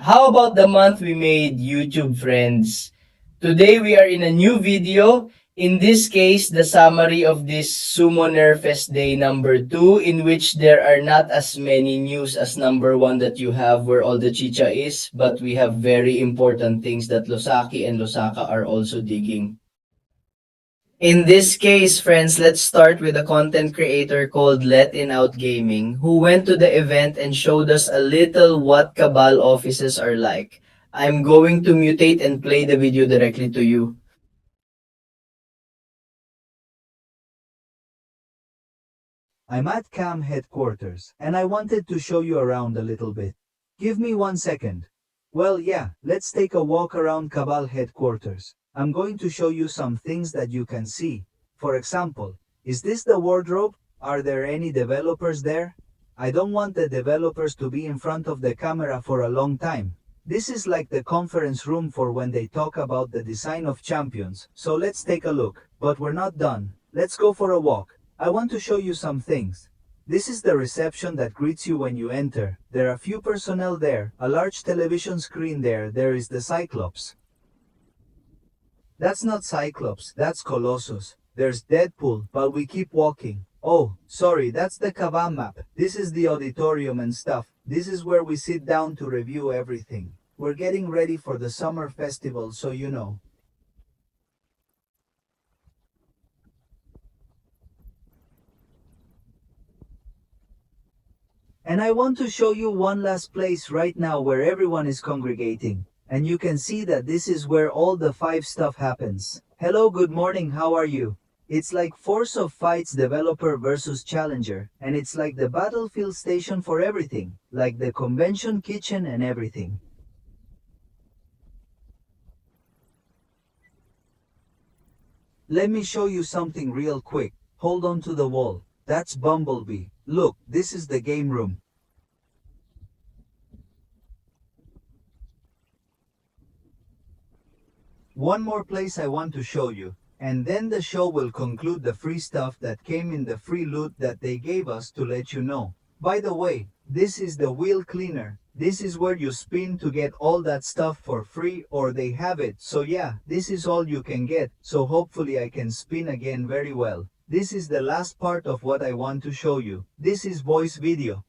How about the month we made YouTube friends? Today we are in a new video. In this case, the summary of this Summoner Fest Day number 2, in which there are not as many news as number 1 that you have where all the chicha is, but we have very important things that Losaki and Losaka are also digging. In this case, friends, let's start with a content creator called Let In Out Gaming, who went to the event and showed us a little what Cabal offices are like. I'm going to mutate and play the video directly to you. I'm at CAM headquarters, and I wanted to show you around a little bit. Give me 1 second. Well, yeah, let's take a walk around Cabal headquarters. I'm going to show you some things that you can see. For example, is this the wardrobe? Are there any developers there? I don't want the developers to be in front of the camera for a long time. This is like the conference room for when they talk about the design of champions, so let's take a look. But we're not done. Let's go for a walk. I want to show you some things. This is the reception that greets you when you enter. There are few personnel there, a large television screen there is the Cyclops. That's not Cyclops, that's Colossus. There's Deadpool, but we keep walking. Oh, sorry, that's the Kavam map. This is the auditorium and stuff. This is where we sit down to review everything. We're getting ready for the summer festival, so you know. And I want to show you one last place right now where everyone is congregating. And you can see that this is where all the 5 stuff happens. Hello, good morning, how are you? It's like Force of Fights developer versus challenger, and it's like the battlefield station for everything, like the convention kitchen and everything. Let me show you something real quick. Hold on to the wall. That's Bumblebee. Look, this is the game room. One more place I want to show you, and then the show will conclude the free stuff that came in the free loot that they gave us to let you know. By the way, this is the wheel cleaner. This is where you spin to get all that stuff for free or they have it. So yeah, this is all you can get, so hopefully I can spin again very well. This is the last part of what I want to show you. This is voice video.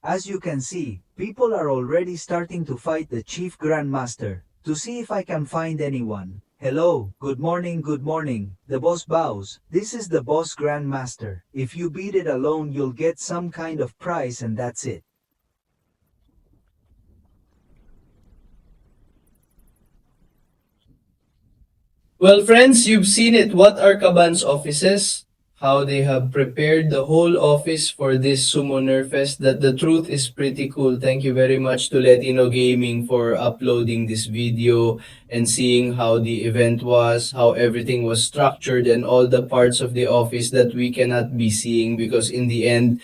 As you can see, people are already starting to fight the Chief Grandmaster, to see if I can find anyone. Hello, good morning, the boss bows. This is the boss Grandmaster. If you beat it alone you'll get some kind of prize and that's it. Well, friends, you've seen it. What are Kaban's offices? How they have prepared the whole office for this Summoner Fest. That the truth is pretty cool. Thank you very much to Latino Gaming for uploading this video and seeing how the event was, how everything was structured, and all the parts of the office that we cannot be seeing because in the end,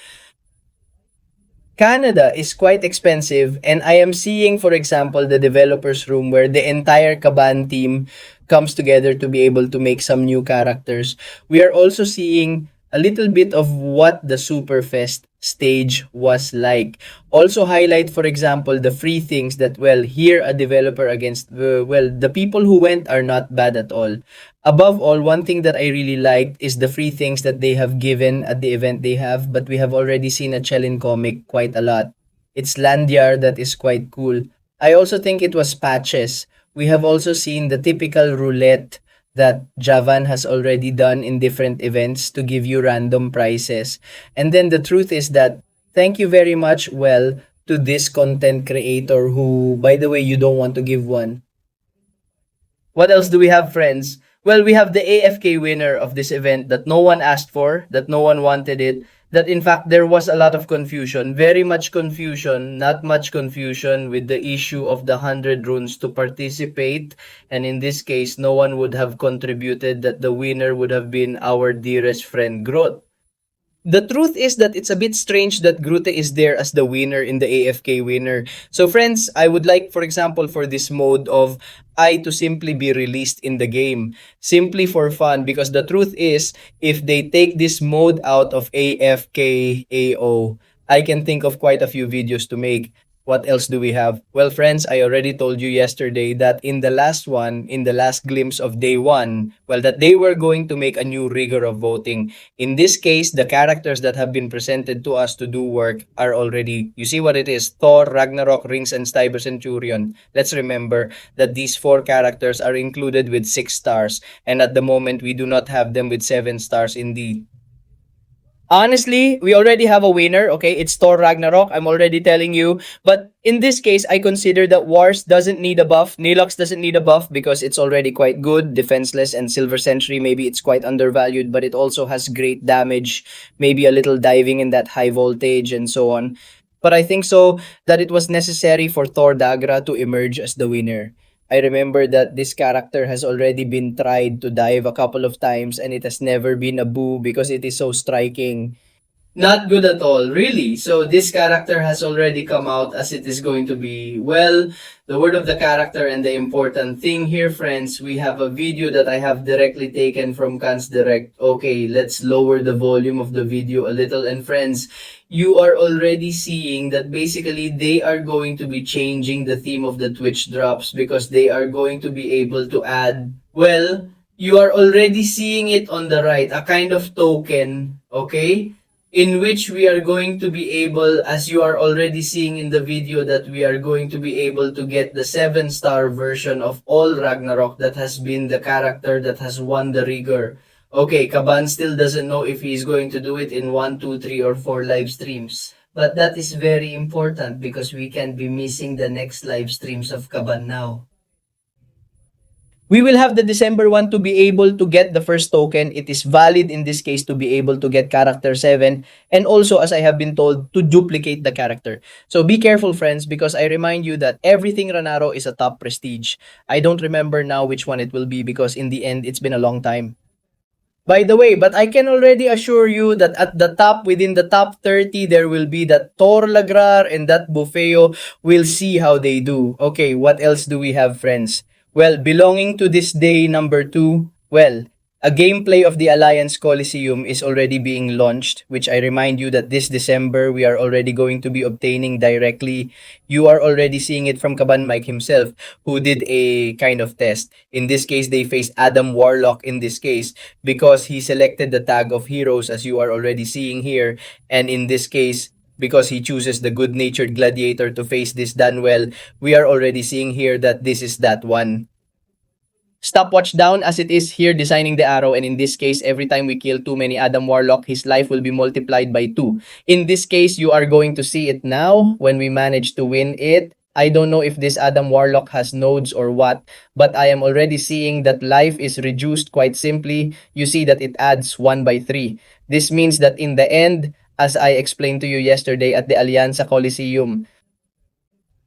Canada is quite expensive, and I am seeing, for example, the developers room where the entire Kaban team comes together to be able to make some new characters. We are also seeing a little bit of what the Superfest stage was like. Also highlight, for example, the free things that, well, here a developer against, well, the people who went are not bad at all. Above all, one thing that I really liked is the free things that they have given at the event they have, but we have already seen a Chelin comic quite a lot. It's Landyar that is quite cool. I also think it was patches. We have also seen the typical roulette that Javan has already done in different events to give you random prizes. And then the truth is that thank you very much, well, to this content creator who, by the way, you don't want to give one. What else do we have, friends? Well, we have the AFK winner of this event that no one asked for, that no one wanted it, that in fact there was a lot of confusion, very much confusion, not much confusion with the issue of the 100 runes to participate. And in this case, no one would have contributed, that the winner would have been our dearest friend, Groth. The truth is that it's a bit strange that Grute is there as the winner in the AFK winner. So friends, I would like, for example, for this mode of I to simply be released in the game. Simply for fun, because the truth is, if they take this mode out of AFK AO, I can think of quite a few videos to make. What else do we have? Well, friends, I already told you yesterday that in the last one, in the last glimpse of day one, well, that they were going to make a new rigor of voting. In this case, the characters that have been presented to us to do work are already, you see what it is, Thor, Ragnarok, Rings, and Cyber Centurion. Let's remember that these four characters are included with 6 stars, and at the moment, we do not have them with 7 stars in the. Honestly, we already have a winner. Okay, it's Thor Ragnarok. I'm already telling you. But in this case, I consider that Wars doesn't need a buff. Nilox doesn't need a buff because it's already quite good. Defenseless and Silver Sentry, maybe it's quite undervalued, but it also has great damage. Maybe a little diving in that high voltage and so on. But I think so that it was necessary for Thor Dagra to emerge as the winner. I remember that this character has already been tried to dive a couple of times and it has never been a boo because it is so striking. Not good at all, really. So this character has already come out as it is going to be. Well, the word of the character and the important thing here, friends, we have a video that I have directly taken from Kans Direct. Okay, let's lower the volume of the video a little. And friends, you are already seeing that basically they are going to be changing the theme of the Twitch drops because they are going to be able to add, well, you are already seeing it on the right, a kind of token, okay? In which we are going to be able, as you are already seeing in the video, that we are going to be able to get the 7 star version of all Ragnarok that has been the character that has won the rigor. Okay, Kaban still doesn't know if he's going to do it in 1, 2, 3, or 4 live streams. But that is very important because we can be missing the next live streams of Kaban now. We will have the December one to be able to get the first token. It is valid in this case to be able to get character 7 and also, as I have been told, to duplicate the character. So be careful, friends, because I remind you that everything Ranaro is a top prestige. I don't remember now which one it will be because in the end, it's been a long time. By the way, but I can already assure you that at the top, within the top 30, there will be that Thor Lagrar and that Bufeo. We'll see how they do. Okay, what else do we have, friends? Well, belonging to this day number 2, well, a gameplay of the Alliance Coliseum is already being launched, which I remind you that this December we are already going to be obtaining directly. You are already seeing it from Kaban Mike himself, who did a kind of test. In this case, they faced Adam Warlock in this case because he selected the tag of heroes as you are already seeing here. And in this case, because he chooses the good-natured gladiator to face this Danwell, we are already seeing here that this is that one. Stopwatch down as it is here designing the arrow, and in this case every time we kill too many Adam Warlock his life will be multiplied by 2. In this case you are going to see it now when we manage to win it. I don't know if this Adam Warlock has nodes or what, but I am already seeing that life is reduced quite simply. You see that it adds 1 by 3. This means that in the end, as I explained to you yesterday at the Alianza Coliseum,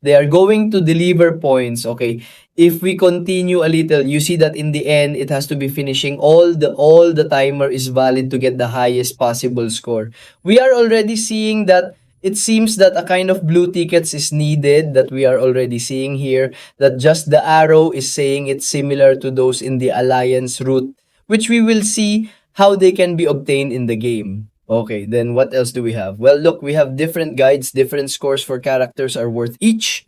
they are going to deliver points. Okay, if we continue a little, you see that in the end it has to be finishing all the timer is valid to get the highest possible score. We are already seeing that it seems that a kind of blue tickets is needed that we are already seeing here, that just the arrow is saying it's similar to those in the alliance route, which we will see how they can be obtained in the game. Okay, then what else do we have? Well, look, we have different guides, different scores for characters are worth each.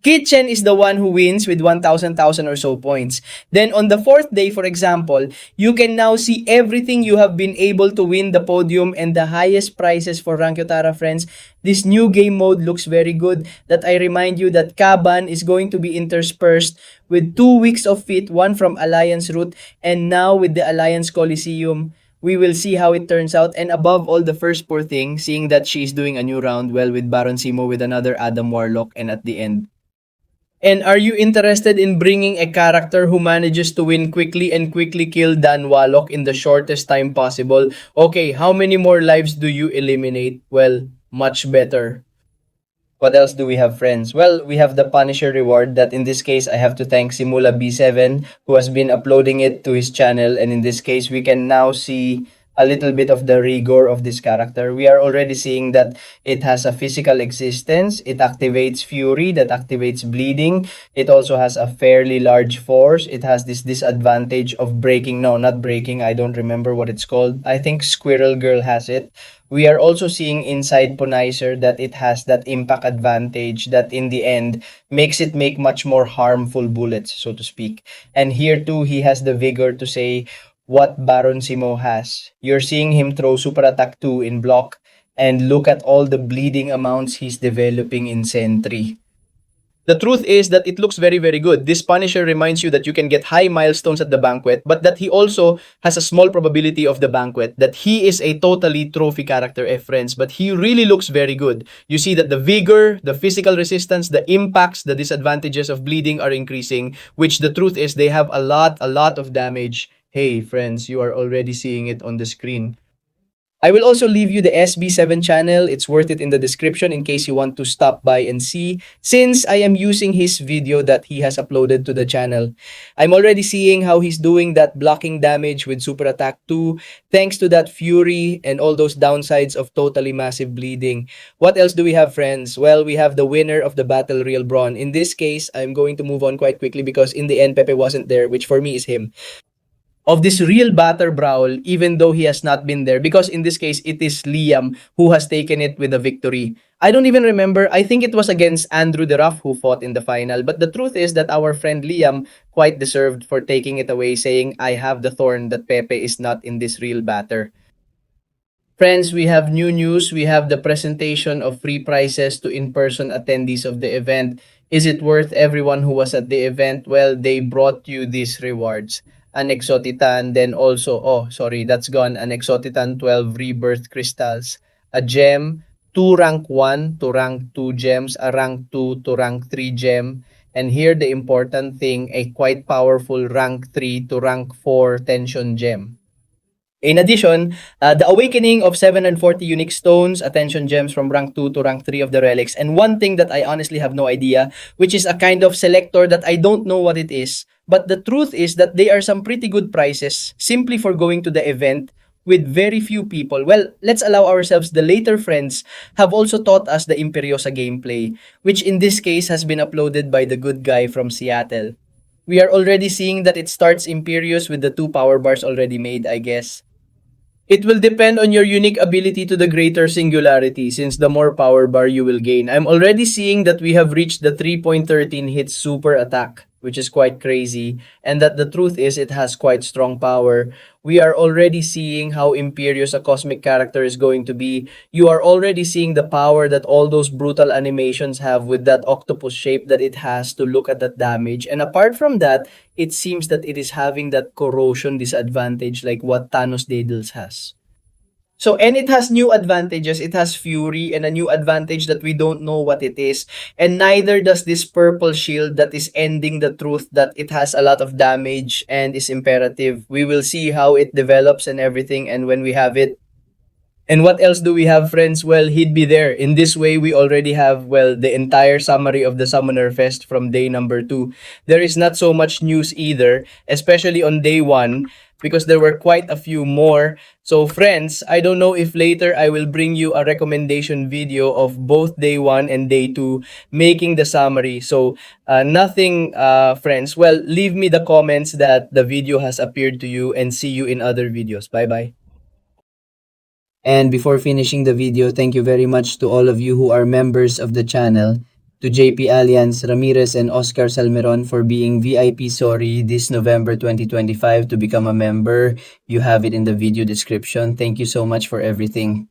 Kitchen is the one who wins with 1,000 or so points. Then on the fourth day, for example, you can now see everything you have been able to win the podium and the highest prizes for Rankyotara, friends. This new game mode looks very good. That I remind you that Kaban is going to be interspersed with 2 weeks of fit, one from Alliance Route and now with the Alliance Coliseum. We will see how it turns out. And above all, the first poor thing, seeing that she's doing a new round, well, with Baron Simo with another Adam Warlock, and at the end. And are you interested in bringing a character who manages to win quickly and quickly kill Dan Warlock in the shortest time possible? Okay, how many more lives do you eliminate? Well, much better. What else do we have, friends? Well, we have the Punisher reward that in this case, I have to thank Simula B7 who has been uploading it to his channel. And in this case, we can now see a little bit of the rigor of this character. We are already seeing that it has a physical existence. It activates fury, that activates bleeding. It also has a fairly large force. It has this disadvantage of breaking. No, not breaking. I don't remember what it's called. I think Squirrel Girl has it. We are also seeing inside Ponizer that it has that impact advantage that in the end makes it make much more harmful bullets, so to speak. And here too, he has the vigor to say what Baron Simo has. You're seeing him throw Super Attack 2 in block and look at all the bleeding amounts he's developing in Sentry. The truth is that it looks very, very good. This Punisher reminds you that you can get high milestones at the banquet, but that he also has a small probability of the banquet, that he is a totally trophy character, friends, but he really looks very good. You see that the vigor, the physical resistance, the impacts, the disadvantages of bleeding are increasing, which the truth is they have a lot of damage. Hey, friends, you are already seeing it on the screen. I will also leave you the SB7 channel. It's worth it in the description in case you want to stop by and see, since I am using his video that he has uploaded to the channel. I'm already seeing how he's doing that blocking damage with Super Attack 2, thanks to that Fury and all those downsides of totally massive bleeding. What else do we have, friends? Well, we have the winner of the Battle Real Brawn. In this case, I'm going to move on quite quickly because in the end, Pepe wasn't there, which for me is him of this real batter brawl, even though he has not been there. Because in this case, it is Liam who has taken it with a victory. I don't even remember. I think it was against Andrew the Rough who fought in the final. But the truth is that our friend Liam quite deserved for taking it away, saying, I have the thorn that Pepe is not in this real batter. Friends, we have new news. We have the presentation of free prizes to in-person attendees of the event. Is it worth everyone who was at the event? Well, they brought you these rewards. An Exotitan, then also, oh, sorry, that's gone. An Exotitan 12 Rebirth Crystals. A gem, 2 rank 1 to rank 2 gems, a rank 2 to rank 3 gem. And here the important thing, a quite powerful rank 3 to rank 4 tension gem. In addition, the awakening of 740 unique stones, attention gems from rank 2 to rank 3 of the relics, and one thing that I honestly have no idea, which is a kind of selector that I don't know what it is, but the truth is that they are some pretty good prices simply for going to the event with very few people. Well, let's allow ourselves the later friends have also taught us the Imperiosa gameplay, which in this case has been uploaded by the good guy from Seattle. We are already seeing that it starts Imperious with the 2 power bars already made, I guess. It will depend on your unique ability to the greater singularity, since the more power bar you will gain. I'm already seeing that we have reached the 3.13 hit super attack, which is quite crazy, and that the truth is it has quite strong power. We are already seeing how imperious a cosmic character is going to be. You are already seeing the power that all those brutal animations have with that octopus shape that it has to look at that damage. And apart from that, it seems that it is having that corrosion disadvantage like what Thanos Daedalus has. So, and it has new advantages. It has Fury and a new advantage that we don't know what it is. And neither does this purple shield that is ending the truth that it has a lot of damage and is imperative. We will see how it develops and everything. And when we have it, and what else do we have, friends? Well, he'd be there. In this way, we already have, well, the entire summary of the Summoner Fest from day number 2. There is not so much news either, especially on day 1, because there were quite a few more. So, friends, I don't know if later I will bring you a recommendation video of both day 1 and day 2 making the summary. So, nothing, friends. Well, leave me the comments that the video has appeared to you and see you in other videos. Bye-bye. And before finishing the video, thank you very much to all of you who are members of the channel, to JP Alliance, Ramirez, and Oscar Salmeron for being VIP Sorry this November 2025 to become a member. You have it in the video description. Thank you so much for everything.